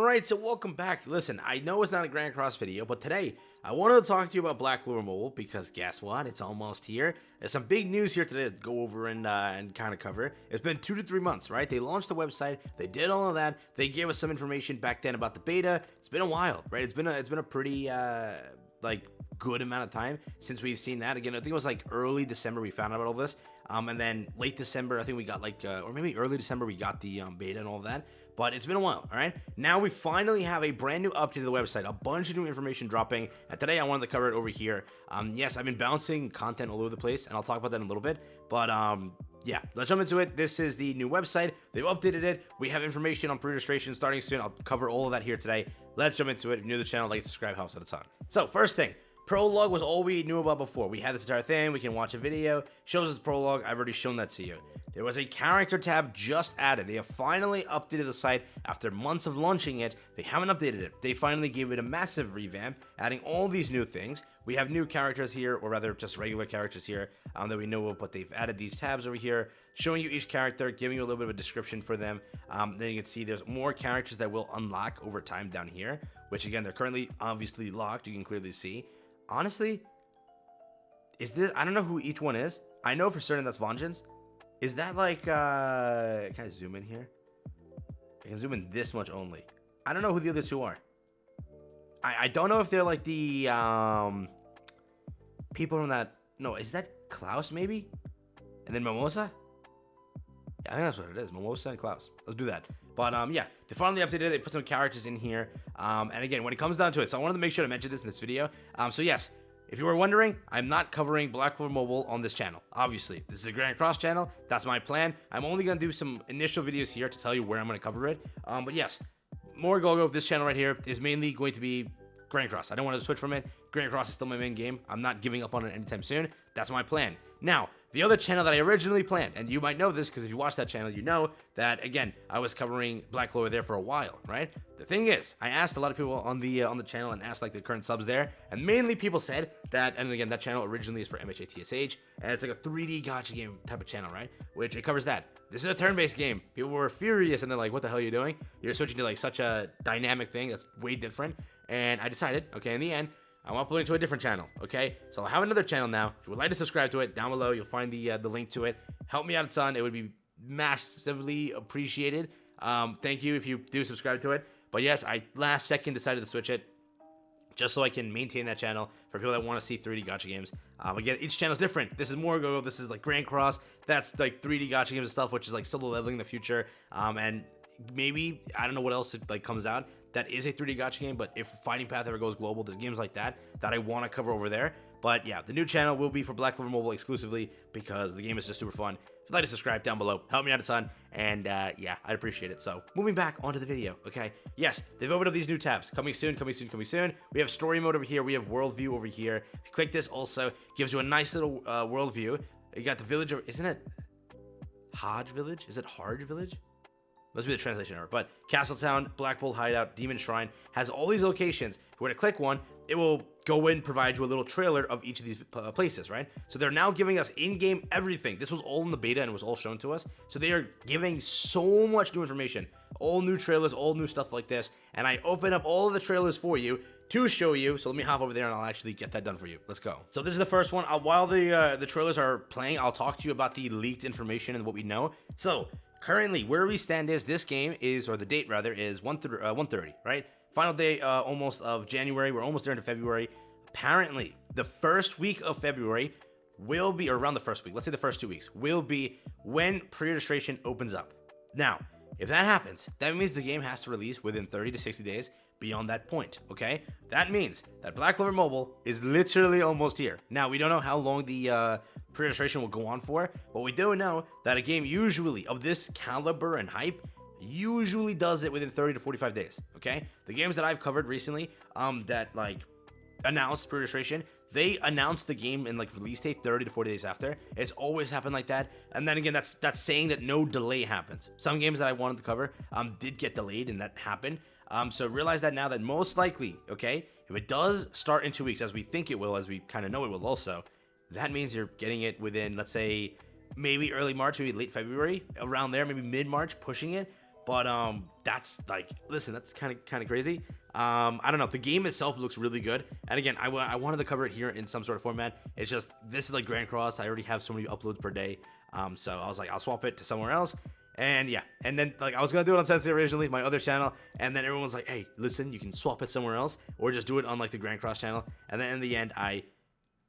Alright, so welcome back. Listen, I know it's not a Grand Cross video, but today I wanted to talk to you about Black Clover Mobile because guess what? It's almost here. There's some big news here today to go over and kind of cover. It's been 2 to 3 months, right? They launched the website, they did all of that, they gave us some information back then about the beta. It's been a while, right? It's been a pretty good amount of time since we've seen that. Again, I think it was like early December we found out about all this, and then late December I think we got or maybe early December we got the beta and all of that. But it's been a while, all right? Now we finally have a brand new update to the website, a bunch of new information dropping, and today I wanted to cover it over here. Yes, I've been bouncing content all over the place, and I'll talk about that in a little bit, but yeah, let's jump into it. This is the new website. They've updated it. We have information on pre-registration starting soon. I'll cover all of that here today. Let's jump into it. If you're new to the channel, like, subscribe, helps out a ton. So, first thing. Prologue was all we knew about before. We had this entire thing. We can watch a video. Shows us the prologue. I've already shown that to you. There was a character tab just added. They have finally updated the site after months of launching it. They haven't updated it. They finally gave it a massive revamp, adding all these new things. We have new characters here, or rather just regular characters here that we know of, but they've added these tabs over here, showing you each character, giving you a little bit of a description for them. Then you can see there's more characters that will unlock over time down here, which again, they're currently obviously locked. You can clearly see. Honestly, is this, I don't know who each one is. I know for certain that's Vengeance. Is that like, can I zoom in here? I can zoom in this much only. I don't know who the other two are. I don't know if they're like the, people from that, no, is that Klaus maybe? And then Mimosa? Yeah, I think that's what it is, Mimosa and Klaus. Let's do that. But yeah, they finally updated it. They put some characters in here. And again, when it comes down to it, so I wanted to make sure to mention this in this video. So yes, if you were wondering, I'm not covering Black Clover Mobile on this channel. Obviously, this is a Grand Cross channel. That's my plan. I'm only going to do some initial videos here to tell you where I'm going to cover it. But yes, more go. This channel right here is mainly going to be Grand Cross. I don't want to switch from it. Grand Cross is still my main game. I'm not giving up on it anytime soon. That's my plan. Now, the other channel that I originally planned, and you might know this because if you watch that channel, you know that, again, I was covering Black Clover there for a while, right? The thing is, I asked a lot of people on the channel and asked like the current subs there, and mainly people said that, and again, that channel originally is for MHATSH, and it's like a 3D gacha game type of channel, right? Which it covers that. This is a turn-based game. People were furious, and they're like, what the hell are you doing? You're switching to like such a dynamic thing that's way different, and I decided, okay, in the end, I'm uploading to a different channel, okay? So I'll have another channel now. If you would like to subscribe to it, down below, you'll find the link to it. Help me out a ton. It would be massively appreciated. Thank you if you do subscribe to it. But yes, I last second decided to switch it just so I can maintain that channel for people that want to see 3D gacha games. Again, each channel is different. This is more go. This is like Grand Cross. That's like 3D gacha games and stuff, which is like solo leveling in the future. And maybe, I don't know what else like comes out that is a 3D gacha game, but if Fighting Path ever goes global, there's games like that I want to cover over there. But yeah, the new channel will be for Black Clover Mobile exclusively because the game is just super fun. If you'd like to subscribe, down below, help me out a ton, and yeah, I'd appreciate it. So moving back onto the video, okay? Yes, they've opened up these new tabs. Coming soon. We have story mode over here. We have world view over here. If you click this, also gives you a nice little world view. You got the village, isn't it Hodge Village? Is it Harge Village? Must be the translation error, but Castletown, Black Bull Hideout, Demon Shrine has all these locations. If you were to click one, it will go in, provide you a little trailer of each of these places, right? So they're now giving us in-game everything. This was all in the beta and it was all shown to us. So they are giving so much new information, all new trailers, all new stuff like this. And I open up all of the trailers for you to show you. So let me hop over there and I'll actually get that done for you. Let's go. So this is the first one. While the trailers are playing, I'll talk to you about the leaked information and what we know. So currently, where we stand is this game is, or the date rather, is 1/30, right? Final day almost of January. We're almost there into February. Apparently, the first week of February will be, or around the first week, let's say the first 2 weeks, will be when pre-registration opens up. Now, if that happens, that means the game has to release within 30 to 60 days beyond that point, okay? That means that Black Clover Mobile is literally almost here. Now, we don't know how long the pre-registration will go on for, but we do know that a game usually of this caliber and hype usually does it within 30 to 45 days, okay? The games that I've covered recently that like announced pre-registration, they announced the game in like release date 30 to 40 days after. It's always happened like that. And then again, that's saying that no delay happens. Some games that I wanted to cover did get delayed, and that happened. So realize that now, that most likely, okay, if it does start in 2 weeks, as we think it will, as we kind of know it will also, that means you're getting it within, let's say, maybe early March, maybe late February, around there, maybe mid-March, pushing it. But that's like, listen, that's kind of crazy. I don't know. The game itself looks really good. And again, I wanted to cover it here in some sort of format. It's just, this is like Grand Cross. I already have so many uploads per day. So I was like, I'll swap it to somewhere else. And yeah, and then like I was gonna do it on Sensei originally, my other channel, and then everyone was like, hey, listen, you can swap it somewhere else, or just do it on like the Grand Cross channel. And then in the end, I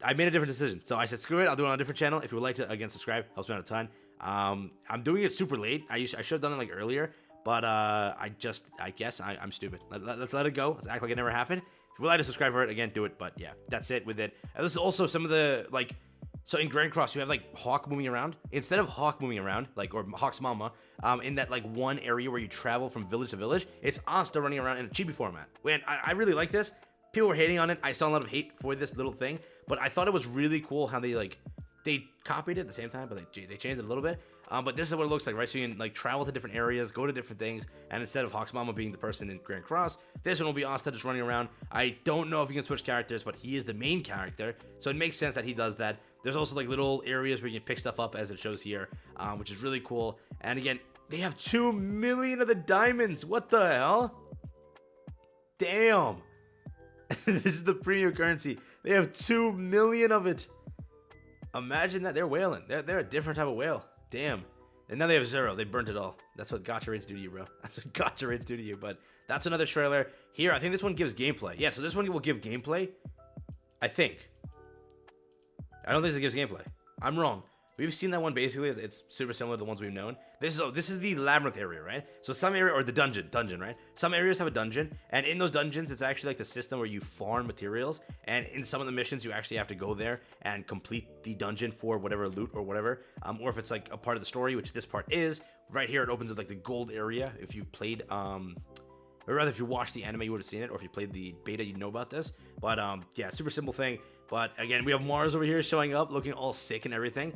made a different decision. So I said, screw it, I'll do it on a different channel. If you would like to, again, subscribe, helps me out a ton. I'm doing it super late. I should have done it like earlier, but I guess I'm stupid. Let's let it go. Let's act like it never happened. If you would like to subscribe for it, again, do it. But yeah, that's it with it. And this is also some of the like. So in Grand Cross, you have like Hawk moving around. Instead of Hawk moving around, like, or Hawk's mama, in that like one area where you travel from village to village, it's Asta running around in a chibi format. And I really like this. People were hating on it. I saw a lot of hate for this little thing, but I thought it was really cool how they copied it at the same time, but they changed it a little bit. But this is what it looks like, right? So you can like travel to different areas, go to different things, and instead of Hawk's mama being the person in Grand Cross, this one will be Asta just running around. I don't know if you can switch characters, but he is the main character, so it makes sense that he does that. There's also like little areas where you can pick stuff up as it shows here, which is really cool. And again, they have 2 million of the diamonds. What the hell? Damn. This is the premium currency. They have 2 million of it. Imagine that. They're whaling. They're a different type of whale. Damn. And now they have 0. They burnt it all. That's what gacha rates do to you, bro. That's what gacha rates do to you. But that's another trailer. Here, I think this one gives gameplay. Yeah, so this one will give gameplay. I think. I don't think it gives gameplay. I'm wrong. We've seen that one basically. It's super similar to the ones we've known. This is the labyrinth area, right? So some area, or the dungeon, right? Some areas have a dungeon, and in those dungeons, it's actually like the system where you farm materials. And in some of the missions, you actually have to go there and complete the dungeon for whatever loot or whatever. Or if it's like a part of the story, which this part is, right here it opens with like the gold area. If you've played, or rather, if you watched the anime, you would have seen it, or if you played the beta, you'd know about this. But yeah, super simple thing. But again, we have Mars over here showing up, looking all sick and everything.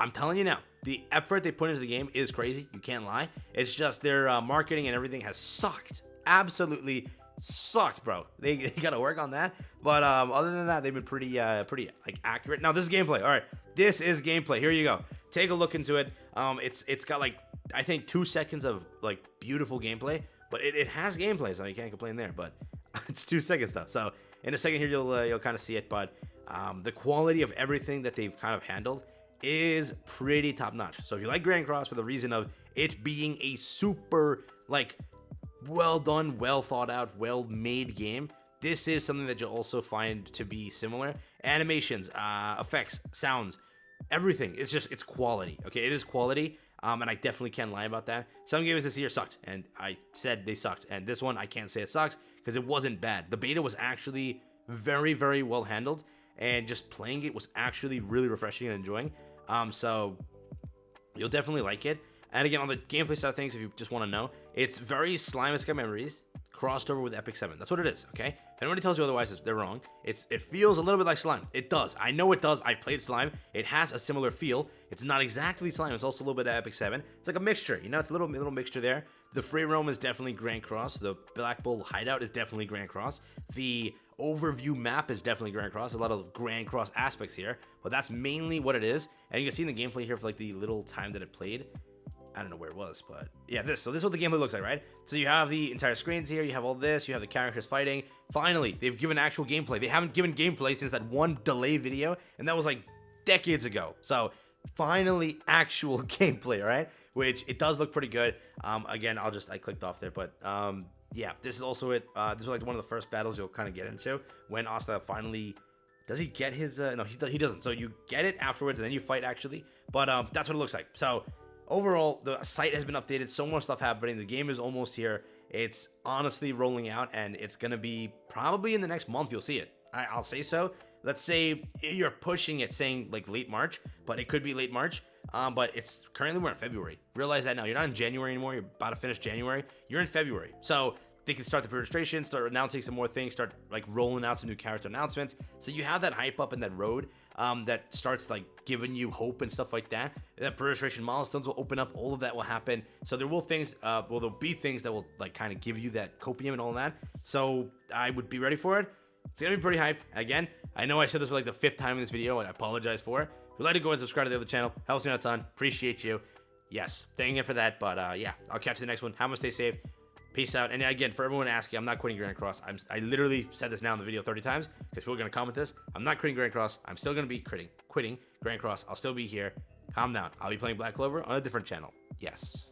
I'm telling you now, the effort they put into the game is crazy. You can't lie. It's just their marketing and everything has sucked. Absolutely sucked, bro. They gotta work on that. But other than that, they've been pretty like accurate. Now this is gameplay. All right, this is gameplay. Here you go. Take a look into it. It's got like I think 2 seconds of like beautiful gameplay. But it has gameplay, so you can't complain there. But it's 2 seconds though. So in a second here, you'll kind of see it. But the quality of everything that they've kind of handled is pretty top notch. So if you like Grand Cross for the reason of it being a super like well done, well thought out, well made game, this is something that you'll also find to be similar. Animations, effects, sounds, everything. It's quality. Okay, it is quality. And I definitely can't lie about that. Some games this year sucked, and I said they sucked. And this one, I can't say it sucks, because it wasn't bad. The beta was actually very, very well handled, and just playing it was actually really refreshing and enjoying. So you'll definitely like it. And again, on the gameplay side of things, if you just want to know, it's very Slime Escape Memories crossed over with Epic 7. That's what it is, okay? If anybody tells you otherwise, they're wrong. It feels a little bit like Slime. It does. I know it does. I've played Slime. It has a similar feel. It's not exactly Slime. It's also a little bit of Epic 7. It's like a mixture, you know? It's a little mixture there. The Free Roam is definitely Grand Cross. The Black Bull Hideout is definitely Grand Cross. The overview map is definitely Grand Cross. A lot of Grand Cross aspects here, but that's mainly what it is. And you can see in the gameplay here for like the little time that it played. I don't know where it was, but yeah, so this is what the gameplay looks like, right? So you have the entire screens here, you have all this, you have the characters fighting. Finally, they've given actual gameplay. They haven't given gameplay since that one delay video, and that was like decades ago. So finally, actual gameplay, right? Which it does look pretty good. Again, I clicked off there, but yeah, this is also it. This is like one of the first battles you'll kind of get into when Asta finally. Does he get his? No, he doesn't. So you get it afterwards, and then you fight actually. But that's what it looks like. So. Overall, the site has been updated, so much stuff happening. The game is almost here. It's honestly rolling out, and it's going to be probably in the next month you'll see it. I'll say so. Let's say you're pushing it, saying like late March, but it could be late March. But it's currently we're in February. Realize that now. You're not in January anymore. You're about to finish January. You're in February. So they can start the pre-registration, start announcing some more things, start like rolling out some new character announcements. So you have that hype up in that road that starts like giving you hope and stuff like that. That pre-registration milestones will open up. All of that will happen. So there will things, there'll be things that will like kind of give you that copium and all that. So I would be ready for it. It's gonna be pretty hyped. Again, I know I said this for like the 5th time in this video, and I apologize for it. If you'd like to go and subscribe to the other channel, helps me out a ton. Appreciate you. Yes, thank you for that. But yeah, I'll catch you the next one. Have a stay safe. Peace out. And again, for everyone asking, I'm not quitting Grand Cross. I literally said this now in the video 30 times because people are going to comment this. I'm not quitting Grand Cross. I'm still going to be quitting Grand Cross. I'll still be here. Calm down. I'll be playing Black Clover on a different channel. Yes.